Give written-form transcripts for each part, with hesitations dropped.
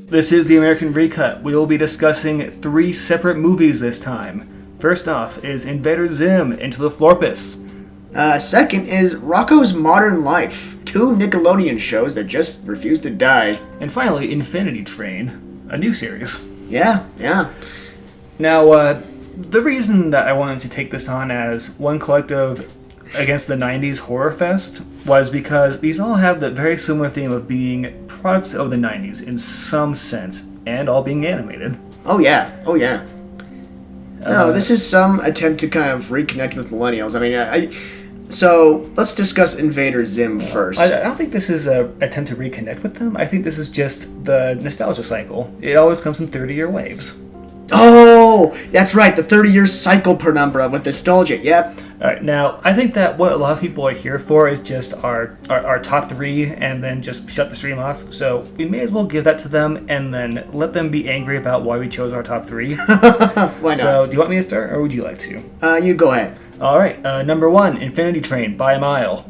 This is the American Recut. We will be discussing 3 separate movies this time. First off is Invader Zim, Into the Florpus. Second is Rocko's Modern Life, 2 Nickelodeon shows that just refuse to die. And finally, Infinity Train, a new series. Yeah. Now, the reason that I wanted to take this on as one collective against the 90s horror fest was because these all have the very similar theme of being products of the 90s in some sense, and all being animated. Oh yeah. No, this is some attempt to kind of reconnect with millennials. I mean, so let's discuss Invader Zim first. I don't think this is an attempt to reconnect with them. I think this is just the nostalgia cycle. It always comes in 30-year waves. Oh, that's right, the 30-year cycle penumbra with nostalgia, yep. Alright, now, I think that what a lot of people are here for is just our top 3 and then just shut the stream off. So we may as well give that to them and then let them be angry about why we chose our top 3. Why not? So, do you want me to start or would you like to? You go ahead. Alright, number 1, Infinity Train, by a mile.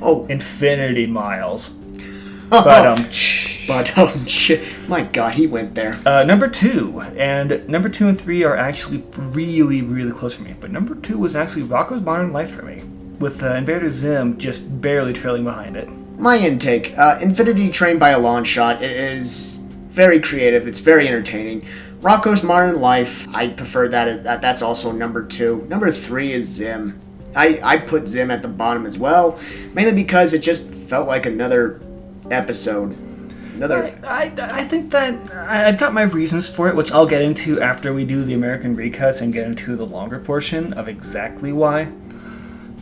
Oh. Infinity Miles. My God, he went there. Number 2 and 3 are actually really, really close for me. But number 2 was actually Rocko's Modern Life for me, with Invader Zim just barely trailing behind it. My intake, Infinity Train by a long shot. It is very creative. It's very entertaining. Rocko's Modern Life, I prefer that. That's also number 2. Number 3 is Zim. I put Zim at the bottom as well, mainly because it just felt like another episode. I think that I've got my reasons for it, which I'll get into after we do the American Recuts and get into the longer portion of exactly why.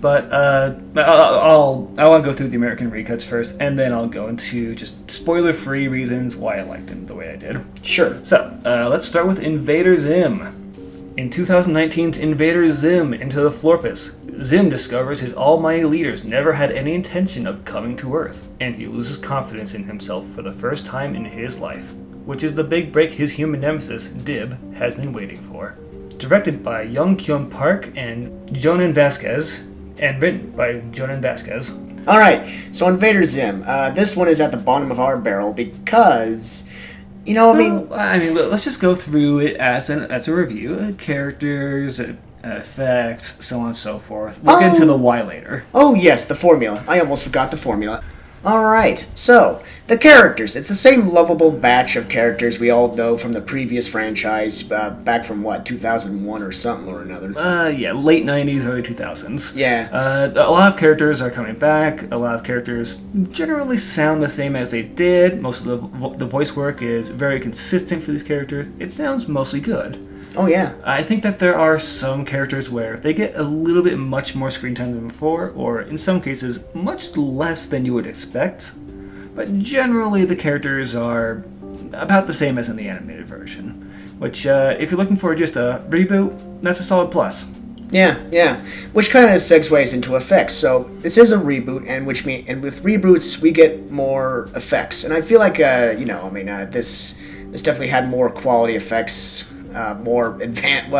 But I want to go through the American Recuts first, and then I'll go into just spoiler-free reasons why I liked him the way I did. Sure. So, let's start with Invader Zim. In 2019's Invader Zim, Into the Florpus, Zim discovers his almighty leaders never had any intention of coming to Earth, and he loses confidence in himself for the first time in his life, which is the big break his human nemesis, Dib, has been waiting for. Directed by Young Kyun Park and Jonan Vasquez, and written by Jonan Vasquez. Alright, so Invader Zim. This one is at the bottom of our barrel because... let's just go through it as a review. Characters, effects, so on and so forth. We'll get into the why later. Oh yes, the formula. I almost forgot the formula. Alright, so, the characters. It's the same lovable batch of characters we all know from the previous franchise, back from, 2001 or something or another? Late 90s, early 2000s. Yeah. A lot of characters are coming back. A lot of characters generally sound the same as they did. Most of the voice work is very consistent for these characters. It sounds mostly good. Oh, yeah. I think that there are some characters where they get a little bit much more screen time than before, or in some cases, much less than you would expect. But generally, the characters are about the same as in the animated version. Which, if you're looking for just a reboot, that's a solid plus. Yeah. Which kind of segues into effects. So, this is a reboot, and with reboots, we get more effects. And I feel like, this definitely had more quality effects. More advanced,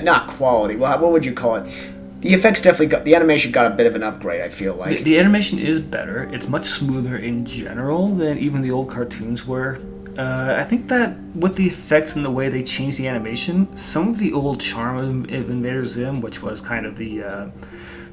not quality. Well, what would you call it? The effects the animation got a bit of an upgrade, I feel like. The animation is better. It's much smoother in general than even the old cartoons were. I think that with the effects and the way they changed the animation, some of the old charm of Invader Zim, which was kind of the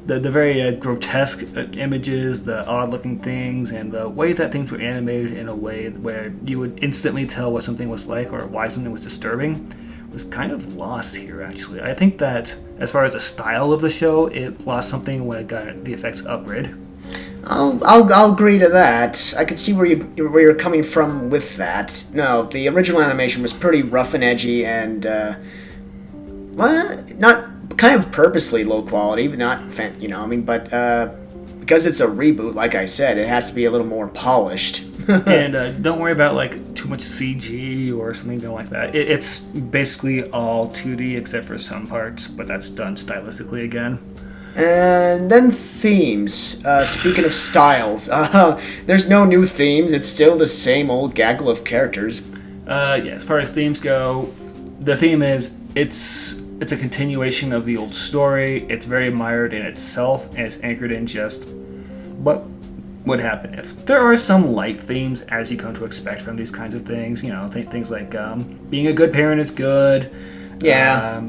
very grotesque images, the odd-looking things, and the way that things were animated in a way where you would instantly tell what something was like or why something was disturbing, was kind of lost here, actually. I think that, as far as the style of the show, it lost something when it got the effects upgrade. I'll agree to that. I can see where you're coming from with that. No, the original animation was pretty rough and edgy, and not kind of purposely low quality, but not because it's a reboot, like I said, it has to be a little more polished. And don't worry about too much CG or something like that. It's basically all 2D except for some parts, but that's done stylistically again. And then themes. Speaking of styles, there's no new themes. It's still the same old gaggle of characters. As far as themes go, the theme is it's a continuation of the old story. It's very mired in itself, and it's anchored in just what would happen if. There are some light themes, as you come to expect from these kinds of things. Things like being a good parent is good. Yeah.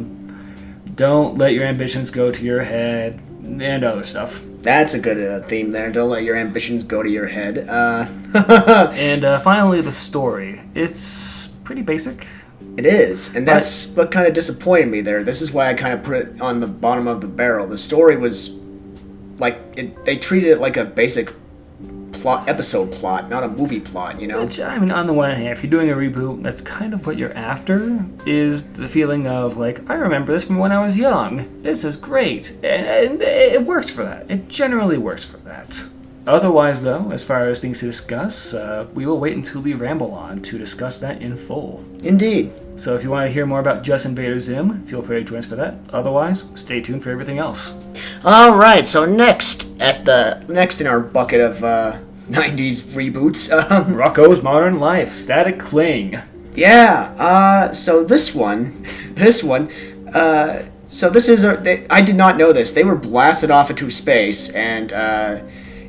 Don't let your ambitions go to your head, and other stuff. That's a good theme there. Don't let your ambitions go to your head. And finally, the story. It's pretty basic. It is, and that's what kind of disappointed me there. This is why I kind of put it on the bottom of the barrel. The story was they treated it like a basic episode plot, not a movie plot, Which, on the one hand, if you're doing a reboot, that's kind of what you're after, is the feeling of, I remember this from when I was young. This is great. And it works for that. It generally works for that. Otherwise, though, as far as things to discuss, we will wait until we ramble on to discuss that in full. Indeed. So if you want to hear more about Just Invader Zim, feel free to join us for that. Otherwise, stay tuned for everything else. All right, so next in our bucket of 90s reboots, Rocko's Modern Life, Static Cling. Yeah, so this one, so this is, I did not know this. They were blasted off into space, and,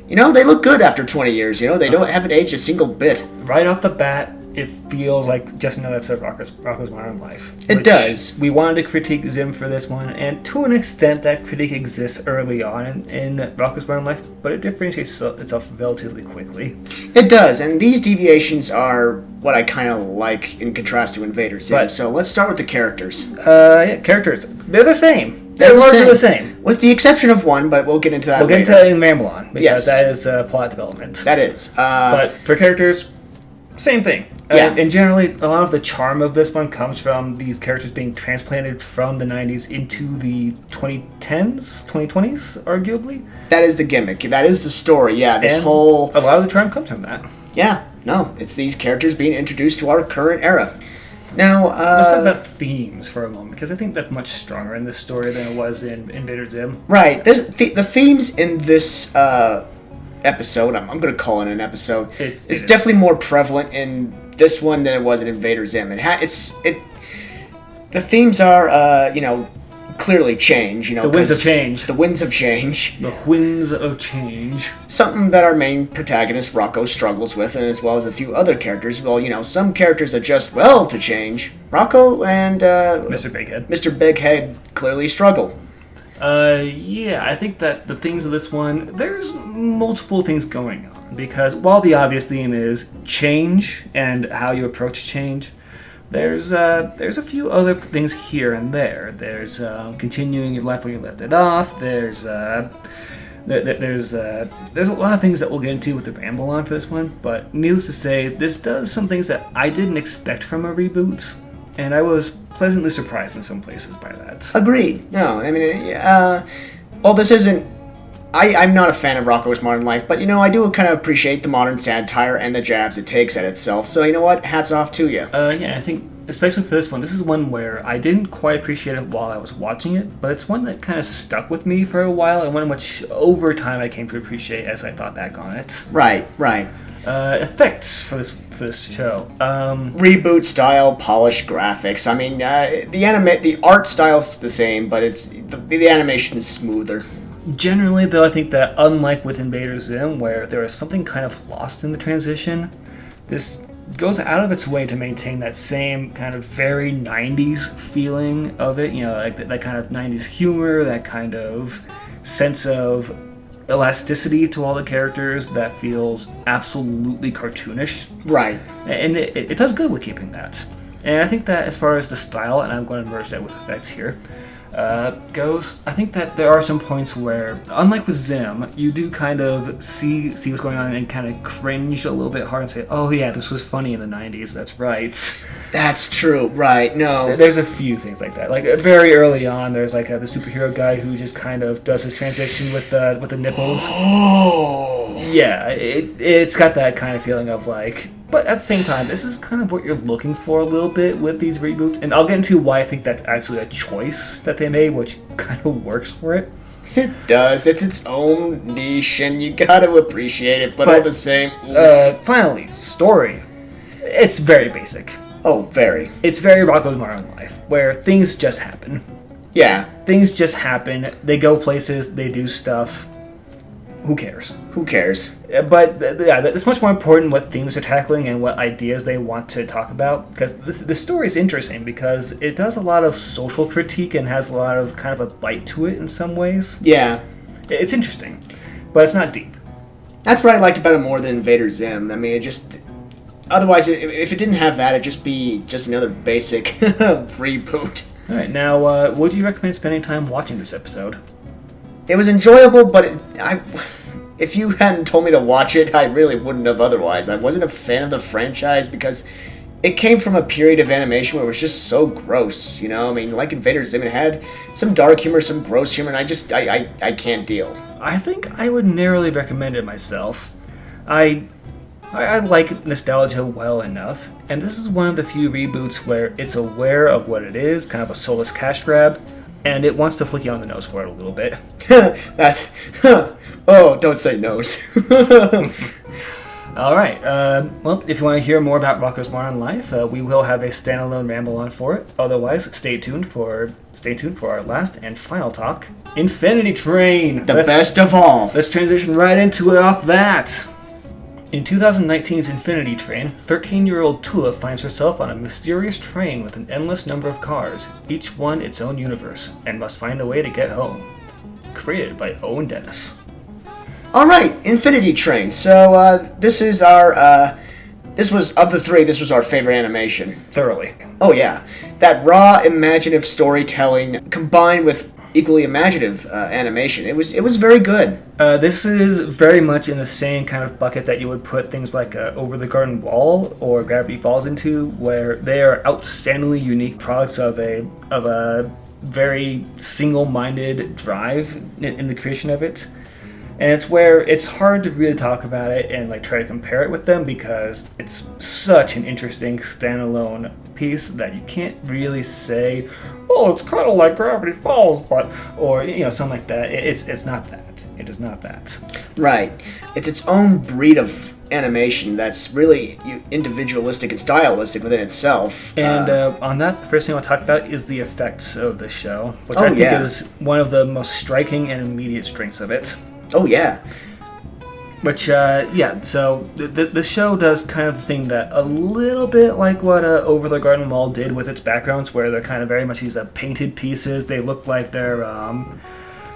they look good after 20 years, they haven't aged a single bit. Right off the bat, it feels like just another episode of Rocko's Modern Life. It does. We wanted to critique Zim for this one, and to an extent that critique exists early on in Rocko's Modern Life, but it differentiates itself relatively quickly. It does, and these deviations are what I kind of like in contrast to Invader Zim. So let's start with the characters. Characters. They're the same. They're largely the same. With the exception of one, but we'll get into that later. We'll get into it in Ramble On, because that is plot development. That is. But for characters, same thing. Yeah. And generally, a lot of the charm of this one comes from these characters being transplanted from the 90s into the 2010s, 2020s, arguably. That is the gimmick. That is the story, yeah. A lot of the charm comes from that. Yeah, no. It's these characters being introduced to our current era. Now, let's talk about themes for a moment, because I think that's much stronger in this story than it was in Invader Zim. Right. The themes in this episode, I'm going to call it an episode, it's definitely more prevalent in this one than it was in Invader Zim. The themes are, clearly change. The winds of change. The winds of change. The winds of change. Something that our main protagonist, Rocko, struggles with, and as well as a few other characters. Well, some characters adjust well to change. Rocko and Mr. Bighead. Mr. Bighead clearly struggle. I think that the themes of this one, there's multiple things going on, because while the obvious theme is change and how you approach change, there's a few other things here and there. There's continuing your life where you left it off. There's a lot of things that we'll get into with the ramble on for this one, but needless to say, this does some things that I didn't expect from a reboot, and I was pleasantly surprised in some places by that. Agreed. No, this isn't... I'm not a fan of Rocko's Modern Life, but, I do kind of appreciate the modern satire and the jabs it takes at itself, so you know what? Hats off to you. I think, especially for this one, this is one where I didn't quite appreciate it while I was watching it, but it's one that kind of stuck with me for a while, and one which, over time, I came to appreciate as I thought back on it. Right. Effects for this show. Reboot style, polished graphics. I mean, the art style's the same, but it's the animation is smoother. Generally, though, I think that unlike with Invader Zim, where there is something kind of lost in the transition, this goes out of its way to maintain that same kind of very 90s feeling of it. Like that kind of 90s humor, that kind of sense of elasticity to all the characters that feels absolutely cartoonish. Right. And it does good with keeping that. And I think that as far as the style, and I'm going to merge that with effects here, goes, I think that there are some points where, unlike with Zim, you do kind of see what's going on and kind of cringe a little bit hard and say, oh yeah, this was funny in the 90s, that's right. That's true, right, no. There's a few things like that. Like, very early on, there's the superhero guy who just kind of does his transition with the nipples. Oh! Yeah, it's got that kind of feeling of but at the same time, this is kind of what you're looking for a little bit with these reboots, and I'll get into why I think that's actually a choice that they made, which kind of works for it. It does. It's its own niche, and you gotta appreciate it, but all the same... Finally, story. It's very basic. Oh, very. It's very Rocko's Modern Life, where things just happen. Yeah. Things just happen. They go places, they do stuff. who cares? Who cares? But yeah, it's much more important what themes they're tackling and what ideas they want to talk about. Because the story is interesting because it does a lot of social critique and has a lot of kind of a bite to it in some ways. Yeah. It's interesting, but it's not deep. That's what I liked about it more than Invader Zim. I mean, it just... Otherwise, if it didn't have that, it'd just be just another basic reboot. All right, now, would you recommend spending time watching this episode? It was enjoyable, but if you hadn't told me to watch it, I really wouldn't have otherwise. I wasn't a fan of the franchise because it came from a period of animation where it was just so gross, you know? I mean, like Invader Zim, it had some dark humor, some gross humor, and I can't deal. I think I would narrowly recommend it myself. I like nostalgia well enough, and this is one of the few reboots where it's aware of what it is, kind of a soulless cash grab, and it wants to flick you on the nose for it a little bit. Oh, don't say nose. All right. Well, if you want to hear more about Rocko's Modern Life, we will have a standalone ramble on for it. Otherwise, stay tuned for our last and final talk, Infinity Train. The best of all. Let's transition right into it off that. In 2019's Infinity Train, 13-year-old Tula finds herself on a mysterious train with an endless number of cars, each one its own universe, and must find a way to get home. Created by Owen Dennis. Alright, Infinity Train. So, this is our, this was, of the three, this was our favorite animation. Thoroughly. Oh yeah. That raw, imaginative storytelling combined with equally imaginative animation. It was very good. This is very much in the same kind of bucket that you would put things like Over the Garden Wall or Gravity Falls into, where they are outstandingly unique products of a very single-minded drive in the creation of it. And it's where it's hard to really talk about it and like try to compare it with them because it's such an interesting standalone piece that you can't really say, oh, it's kind of like Gravity Falls, but, or, you know, something like that. It's not that. It is not that. Right. It's its own breed of animation that's really individualistic and stylistic within itself. And on that, the first thing I'll talk about is the effects of the show, which I think is one of the most striking and immediate strengths of it. Oh, yeah. Which, so the show does kind of the thing that a little bit like what Over the Garden Wall did with its backgrounds, where they're kind of very much these painted pieces. They look like they're,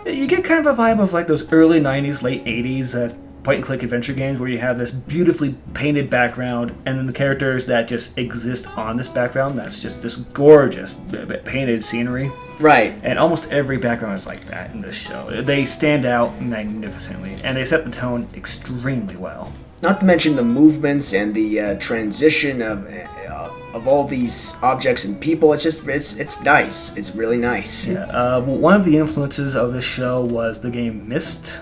you get kind of a vibe of like those early 90s, late 80s point-and-click adventure games where you have this beautifully painted background and then the characters that just exist on this background. That's just this gorgeous painted scenery. Right. And almost every background is like that in this show. They stand out magnificently, and they set the tone extremely well. Not to mention the movements and the transition of all these objects and people. It's just, it's nice. It's really nice. Yeah. One of the influences of this show was the game Myst,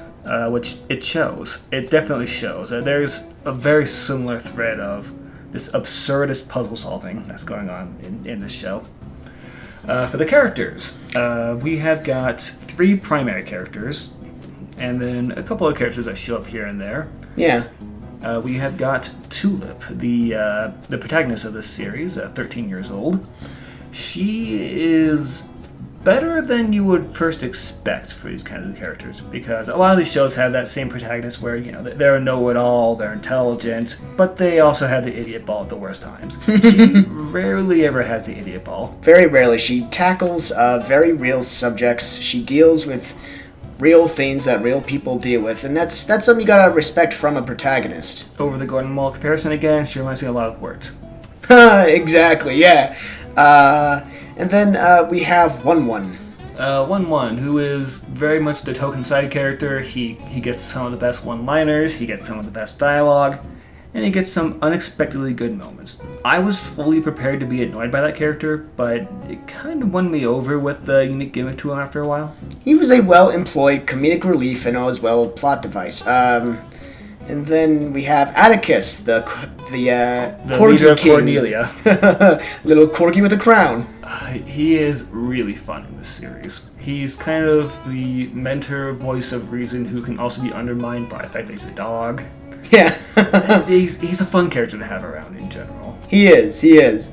which it shows. It definitely shows. There's a very similar thread of this absurdist puzzle solving that's going on in this show. For the characters, we have got 3 primary characters, and then a couple of characters that show up here and there. Yeah. We have got Tulip, the protagonist of this series, 13 years old. She is better than you would first expect for these kinds of characters, because a lot of these shows have that same protagonist where, you know, they're a know-it-all, they're intelligent, but they also have the idiot ball at the worst times. She rarely ever has the idiot ball. Very rarely. She tackles very real subjects. She deals with real things that real people deal with, and that's something you gotta respect from a protagonist. Over the Garden Wall comparison again, she reminds me a lot of Words. Exactly, yeah. And then we have One-One. One-One, who is very much the token side character. He gets some of the best one-liners, he gets some of the best dialogue, and he gets some unexpectedly good moments. I was fully prepared to be annoyed by that character, but it kind of won me over with the unique gimmick to him after a while. He was a well-employed comedic relief and as well a plot device. And then we have Atticus, the corgi leader of king. Cornelia. Little corgi with a crown. He is really fun in this series. He's kind of the mentor voice of reason who can also be undermined by the fact that he's a dog. Yeah. he's a fun character to have around in general. He is.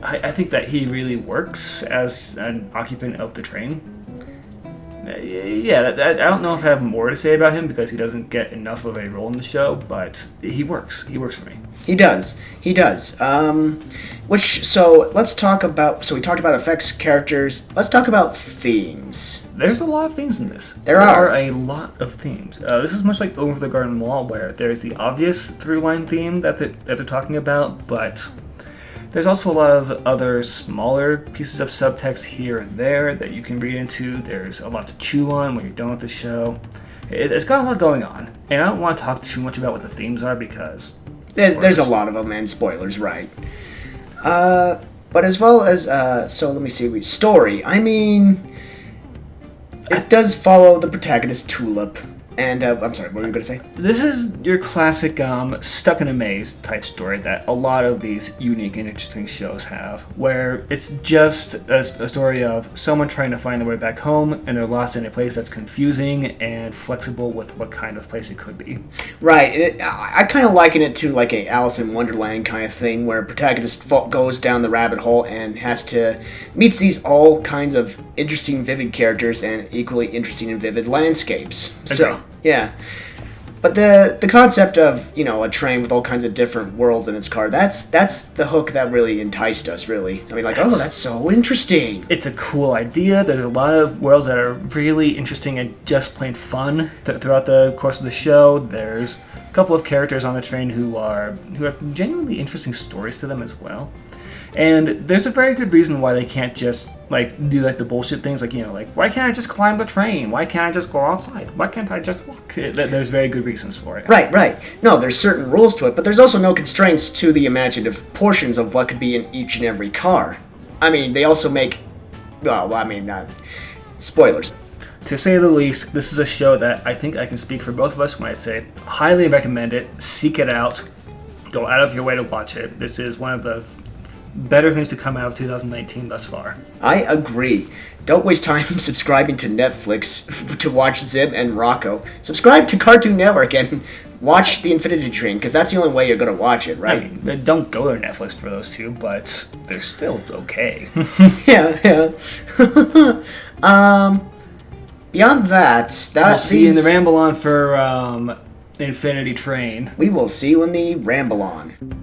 I think that he really works as an occupant of the train. Yeah, I don't know if I have more to say about him because he doesn't get enough of a role in the show, but he works. He works for me. He does. He does. So let's talk about. So we talked about effects, characters. Let's talk about themes. There's a lot of themes in this. There are a lot of themes. This is much like Over the Garden Wall, where there's the obvious through-line theme that they're talking about, but there's also a lot of other smaller pieces of subtext here and there that you can read into. There's a lot to chew on when you're done with the show. It's got a lot going on, and I don't want to talk too much about what the themes are because there's a lot of them, and spoilers, right? But as well as so let me see. Story. I mean, it does follow the protagonist Tulip. And, I'm sorry, what were you going to say? This is your classic stuck in a maze type story that a lot of these unique and interesting shows have, where it's just a story of someone trying to find their way back home, and they're lost in a place that's confusing and flexible with what kind of place it could be. Right. I kind of liken it to like a Alice in Wonderland kind of thing, where a protagonist goes down the rabbit hole and meets these all kinds of interesting, vivid characters and equally interesting and vivid landscapes. Okay. So, yeah. But the concept of, a train with all kinds of different worlds in its car, that's the hook that really enticed us, really. I mean, that's so interesting. It's a cool idea. There's a lot of worlds that are really interesting and just plain fun throughout the course of the show. There's a couple of characters on the train who have genuinely interesting stories to them as well. And there's a very good reason why they can't just do the bullshit things why can't I just climb the train? Why can't I just go outside? Why can't I just walk? There's very good reasons for it. Right. No, there's certain rules to it, but there's also no constraints to the imaginative portions of what could be in each and every car. I mean, they also make spoilers. To say the least, this is a show that I think I can speak for both of us when I say highly recommend it. Seek it out. Go out of your way to watch it. This is one of the better things to come out of 2019 thus far. I agree. Don't waste time subscribing to Netflix to watch Zim and Rocco. Subscribe to Cartoon Network and watch The Infinity Train, because that's the only way you're going to watch it, right? I mean, don't go to Netflix for those two, but they're still okay. Yeah. Beyond that, we'll see you in the Ramble On for Infinity Train. We will see you in the Ramble On.